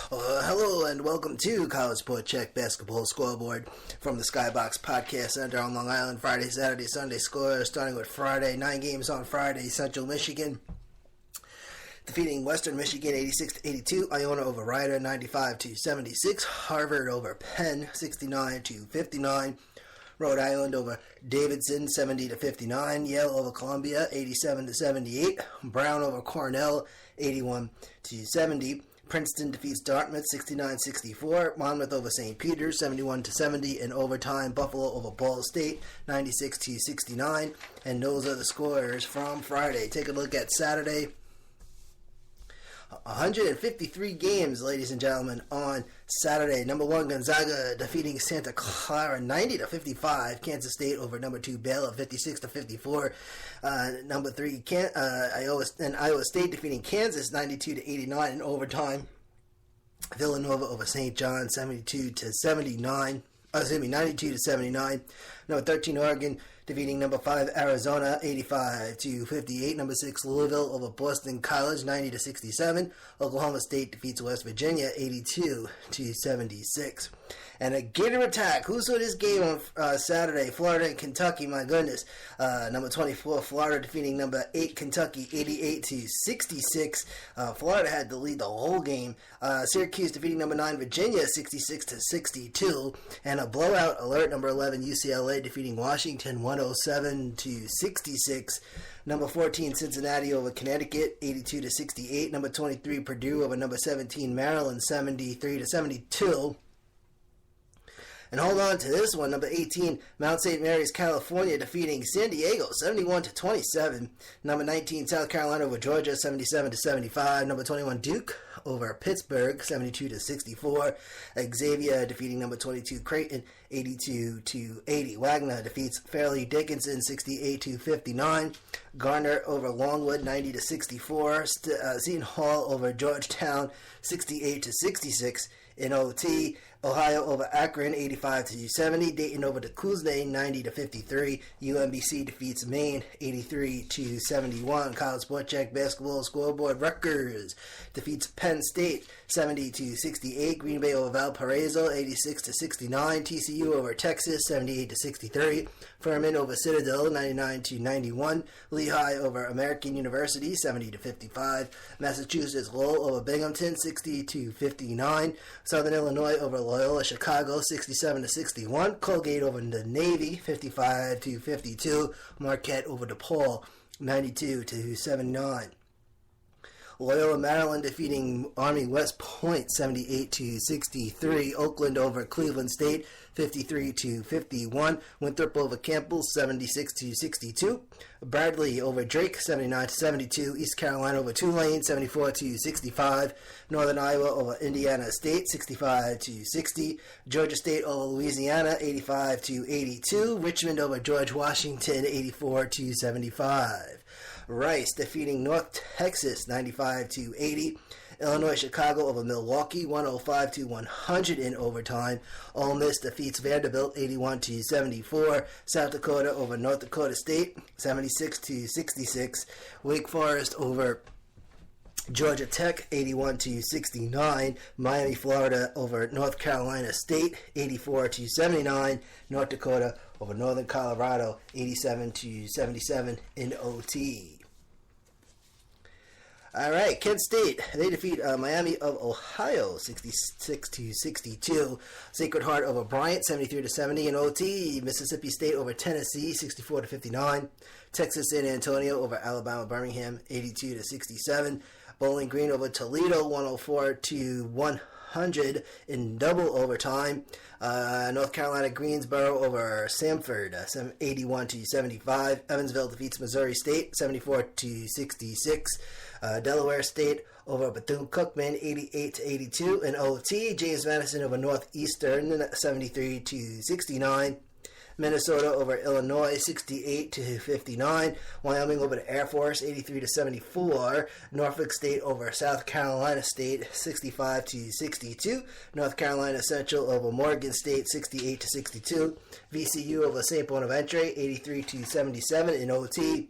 Hello and welcome to College Sport Check Basketball Scoreboard from the Skybox Podcast Center on Long Island. Friday, Saturday, Sunday score starting with Friday. 9 games on Friday. Central Michigan defeating Western Michigan 86-82. Iona over Rider 95-76. Harvard over Penn 69-59. Rhode Island over Davidson 70-59. Yale over Columbia 87-78. Brown over Cornell 81-70. Princeton defeats Dartmouth 69-64. Monmouth over St. Peter's 71-70 in overtime. Buffalo over Ball State 96-69. And those are the scores from Friday. Take a look at Saturday. 153 games, ladies and gentlemen, on Saturday. Number 1, Gonzaga defeating Santa Clara 90-55. Kansas State over number 2, Baylor 56-54. Number 3, Iowa State defeating Kansas 92-89 in overtime. Villanova over St. John 92-79. 92-79. Number 13, Oregon defeating number 5, Arizona 85-58. Number 6, Louisville over Boston College 90-67. Oklahoma State defeats West Virginia 82-76. And a Gator attack. Who saw this game on Saturday? Florida and Kentucky, my goodness. Number 24, Florida defeating number 8, Kentucky 88-66. Florida had to lead the whole game. Syracuse defeating number 9, Virginia 66-62. And a blowout alert, number 11, UCLA defeating Washington 107-66. Number 14, Cincinnati over Connecticut 82-68. Number 23, Purdue over number 17, Maryland 73-72. And hold on to this one, number 18, Mount St. Mary's, California, defeating San Diego, 71-27. Number 19, South Carolina over Georgia, 77-75. Number 21, Duke over Pittsburgh, 72-64. Xavier defeating number 22, Creighton, 82-80. Wagner defeats Fairleigh Dickinson, 68-59. Garner over Longwood, 90-64. Seton Hall over Georgetown, 68-66. In OT, Ohio over Akron, 85-70. Dayton over Duquesne, 90-53. UMBC defeats Maine, 83-71. College Sport Check Basketball Scoreboard. Rutgers defeats Penn State, 70-68. Green Bay over Valparaiso, 86-69. TCU over Texas, 78-63. Furman over Citadel, 99-91. Lehigh over American University, 70-55. Massachusetts Lowell over Binghamton, 60-59. Southern Illinois over Loyola Chicago, 67-61. Colgate over the Navy, 55-52. Marquette over DePaul, 92-79. Loyola Maryland defeating Army West Point 78-63. Oakland over Cleveland State 53-51. Winthrop over Campbell 76-62. Bradley over Drake 79-72. East Carolina over Tulane 74-65. Northern Iowa over Indiana State 65-60. Georgia State over Louisiana 85-82. Richmond over George Washington 84-75. Rice defeating North Texas 95-80. Illinois Chicago over Milwaukee 105-100 in overtime. Ole Miss defeats Vanderbilt 81-74. South Dakota over North Dakota State 76-66. Wake Forest over Georgia Tech 81-69. Miami, Florida over North Carolina State 84-79. North Dakota over Northern Colorado 87-77 in OT. All right, Kent State, they defeat Miami of Ohio 66-62. Sacred Heart over Bryant 73-70 in OT. Mississippi State over Tennessee 64-59. Texas San Antonio over Alabama Birmingham 82-67. Bowling Green over Toledo 104-100 in double overtime. North Carolina Greensboro over Samford 81-75. Evansville defeats Missouri State 74-66. Delaware State over Bethune-Cookman 88-82 in OT. James Madison over Northeastern 73-69. Minnesota over Illinois 68-59. Wyoming over the Air Force 83-74. Norfolk State over South Carolina State 65-62. North Carolina Central over Morgan State 68-62. VCU over St. Bonaventure 83-77 in OT.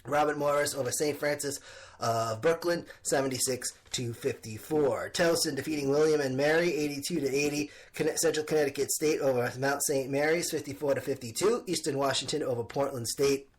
Robert Morris over St. Francis of Brooklyn, 76-54. Towson defeating William and Mary, 82-80. Central Connecticut State over Mount St. Mary's, 54-52. Eastern Washington over Portland State,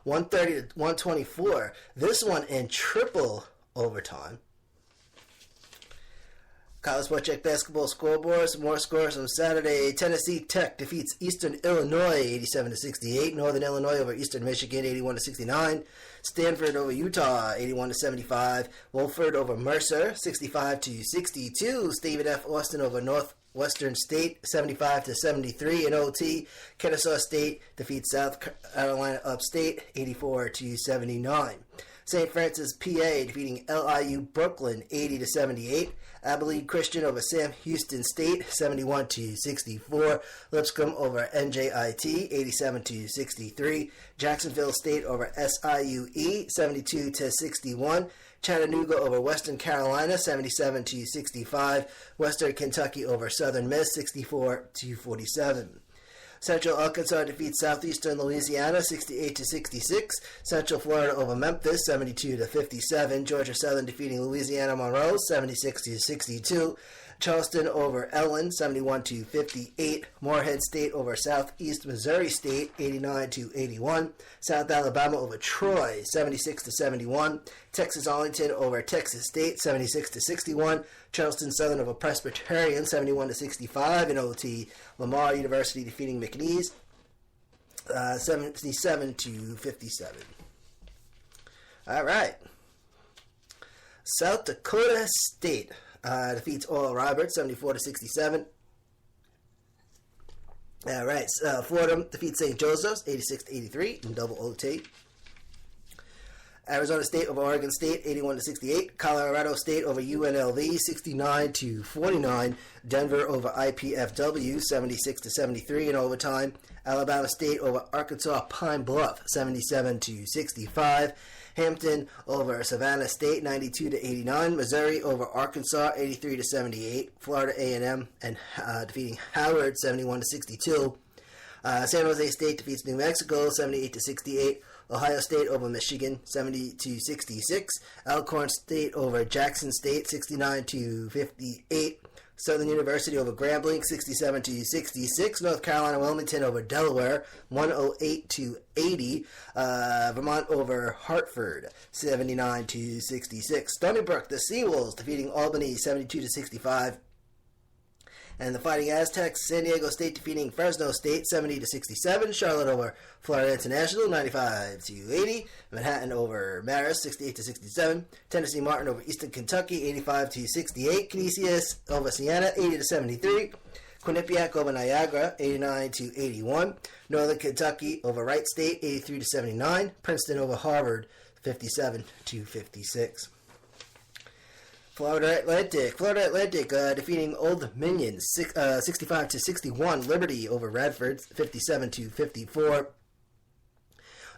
130-124. This one in triple overtime. College Sport Check basketball scoreboard. Some more scores from Saturday. Tennessee Tech defeats Eastern Illinois 87-68. Northern Illinois over Eastern Michigan 81-69. Stanford over Utah 81-75. Wolford over Mercer 65-62. Stephen F. Austin over Northwestern State 75-73 in OT. Kennesaw State defeats South Carolina Upstate 84-79. St. Francis, PA defeating LIU Brooklyn 80-78. Abilene Christian over Sam Houston State 71-64. Lipscomb over NJIT 87-63. Jacksonville State over SIUE 72-61. Chattanooga over Western Carolina 77-65. Western Kentucky over Southern Miss 64-47. Central Arkansas defeats Southeastern Louisiana 68-66. Central Florida over Memphis 72-57. Georgia Southern defeating Louisiana Monroe 76-62. Charleston over Ellen 71-58. Morehead State over Southeast Missouri State 89-81. South Alabama over Troy 76-71. Texas Arlington over Texas State 76-61. Charleston Southern over Presbyterian 71-65 in OT. Lamar University defeating McNeese 77-57. All right. South Dakota State defeats Oral Roberts 74-67. All right. Fordham defeats St. Joseph's 86-83 in double OT. Arizona State over Oregon State 81-68. Colorado State over UNLV 69-49. Denver over IPFW 76-73 in overtime. Alabama State over Arkansas Pine Bluff 77-65. Hampton over Savannah State 92-89. Missouri over Arkansas 83-78. Florida A&M and defeating Howard 71-62. San Jose State defeats New Mexico 78-68. Ohio State over Michigan 70-66. Alcorn State over Jackson State 69-58. Southern University over Grambling 67-66. North Carolina Wilmington over Delaware 108-80. Vermont over Hartford 79-66. Stony Brook, the Seawolves defeating Albany 72-65. And the Fighting Aztecs, San Diego State defeating Fresno State 70-67. Charlotte over Florida International 95-80. Manhattan over Marist 68-67. Tennessee Martin over Eastern Kentucky 85-68. Canisius over Siena 80-73. Quinnipiac over Niagara 89-81. Northern Kentucky over Wright State 83-79. Princeton over Harvard 57-56. Florida Atlantic defeating Old Dominion 65-61. Liberty over Radford 57-54.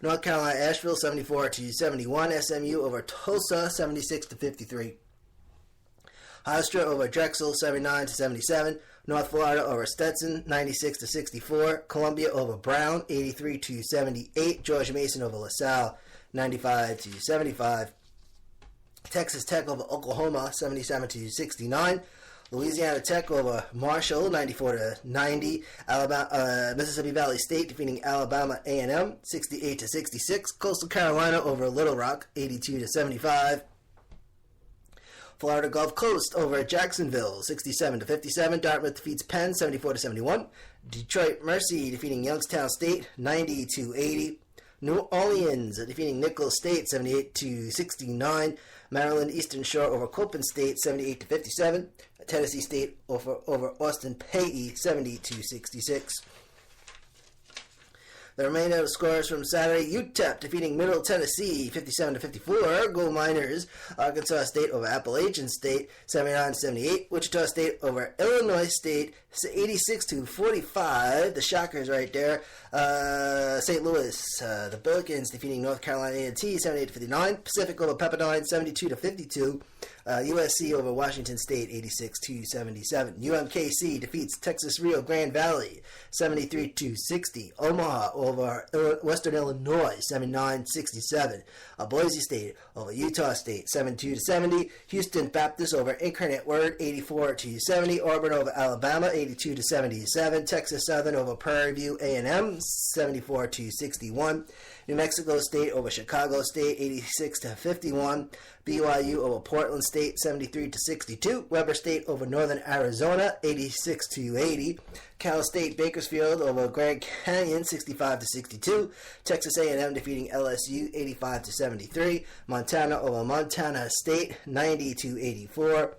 North Carolina Asheville 74-71. SMU over Tulsa 76-53. Hofstra over Drexel 79-77. North Florida over Stetson 96-64. Columbia over Brown 83-78. George Mason over LaSalle 95-75. Texas Tech over Oklahoma 77-69. Louisiana Tech over Marshall 94-90. Mississippi Valley State defeating Alabama A&M 68-66. Coastal Carolina over Little Rock 82-75. Florida Gulf Coast over Jacksonville 67-57. Dartmouth defeats Penn 74-71. Detroit Mercy defeating Youngstown State 90-80. New Orleans defeating Nicholls State 78-69. Maryland Eastern Shore over Copen State 78-57. Tennessee State over Austin Peay 70-66. The remainder of the scores from Saturday: UTEP defeating Middle Tennessee 57-54. Gold Miners, Arkansas State over Appalachian State 79-78. Wichita State over Illinois State 86-45. The Shockers right there. St. Louis, the Billikens defeating North Carolina A&T 78-59. Pacific over Pepperdine 72-52. USC over Washington State 86-77. UMKC defeats Texas Rio Grande Valley 73-60. Omaha over over Western Illinois, 79-67. Boise State over Utah State, 72-70. Houston Baptist over Incarnate Word, 84-70. Auburn over Alabama, 82-77. Texas Southern over Prairie View A&M, 74-61. New Mexico State over Chicago State, 86-51. BYU over Portland State, 73-62. Weber State over Northern Arizona, 86-80. Cal State Bakersfield over Grand Canyon, 65-62. Texas A&M defeating LSU, 85-73. Montana over Montana State, 90-84.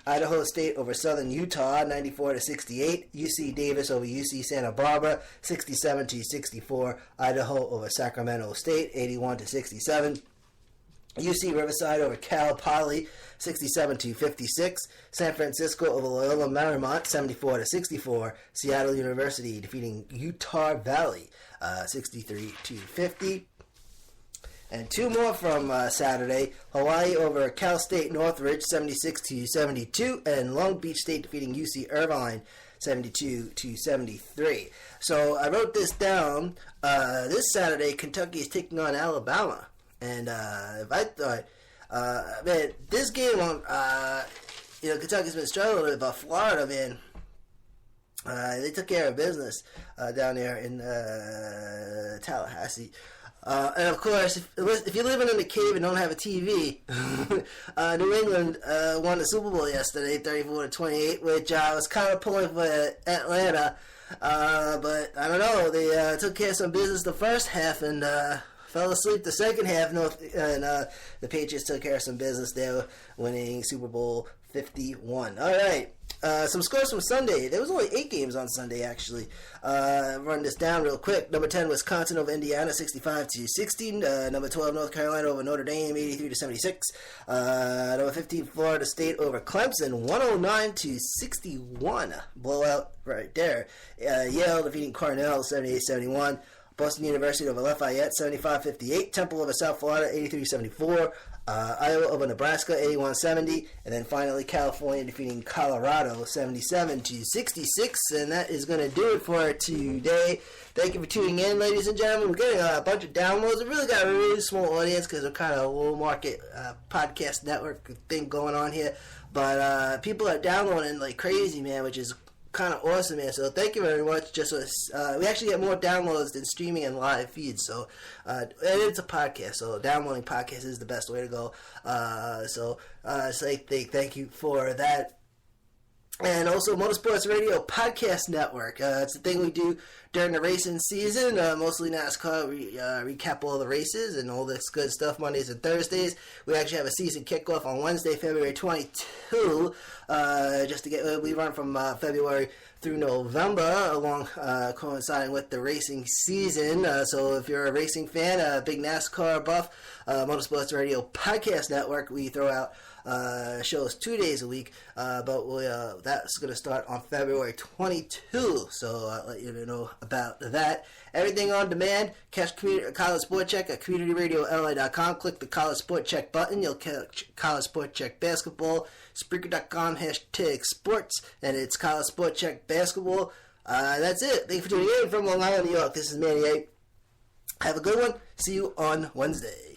Idaho State over Southern Utah, 94-68. UC Davis over UC Santa Barbara, 67-64. Idaho over Sacramento State, 81-67. UC Riverside over Cal Poly, 67-56. San Francisco over Loyola Marymount, 74-64. Seattle University defeating Utah Valley, 63-50. And two more from Saturday. Hawaii over Cal State Northridge, 76-72. And Long Beach State defeating UC Irvine, 72-73. So I wrote this down. This Saturday, Kentucky is taking on Alabama. And if I thought, man, this game on, Kentucky's been struggling with Florida, man. They took care of business down there in Tallahassee. And of course, if you're living in a cave and don't have a TV, New England won the Super Bowl yesterday, 34-28, which I was kind of pulling for Atlanta. But I don't know, they took care of some business the first half and fell asleep the second half. And the Patriots took care of some business there, winning Super Bowl 51. All right. Some scores from Sunday. There was only 8 games on Sunday, actually. Run this down real quick. Number 10, Wisconsin over Indiana, 65-16. Number 12, North Carolina over Notre Dame, 83-76. Number 15, Florida State over Clemson, 109-61. Blowout right there. Yale defeating Cornell, 78-71. Boston University over Lafayette, 75-58. Temple over South Florida, 83-74. Iowa over Nebraska, 81-70. And then finally, California defeating Colorado, 77-66. And that is going to do it for today. Thank you for tuning in, ladies and gentlemen. We're getting a bunch of downloads. We really got a really small audience because we're kind of a low market podcast network thing going on here. But people are downloading like crazy, man, which is kind of awesome, man. So thank you very much. We actually get more downloads than streaming and live feeds. So and it's a podcast, so downloading podcasts is the best way to go. So thank you for that. And also Motorsports Radio Podcast Network. It's the thing we do during the racing season, mostly NASCAR. We recap all the races and all this good stuff Mondays and Thursdays. We actually have a season kickoff on Wednesday, February 22. We run from February through November, along coinciding with the racing season. So if you're a racing fan, a big NASCAR buff, Motorsports Radio Podcast Network, we throw out shows 2 days a week, but that's going to start on February 22, so I'll let you know about that. Everything on demand. Catch College Sport Check at CommunityRadioLA.com. Click the College Sport Check button. You'll catch College Sport Check Basketball. Spreaker.com #sports, and it's College Sport Check Basketball. That's it. Thank you for tuning in from Long Island, New York. This is Manny A. Have a good one. See you on Wednesday.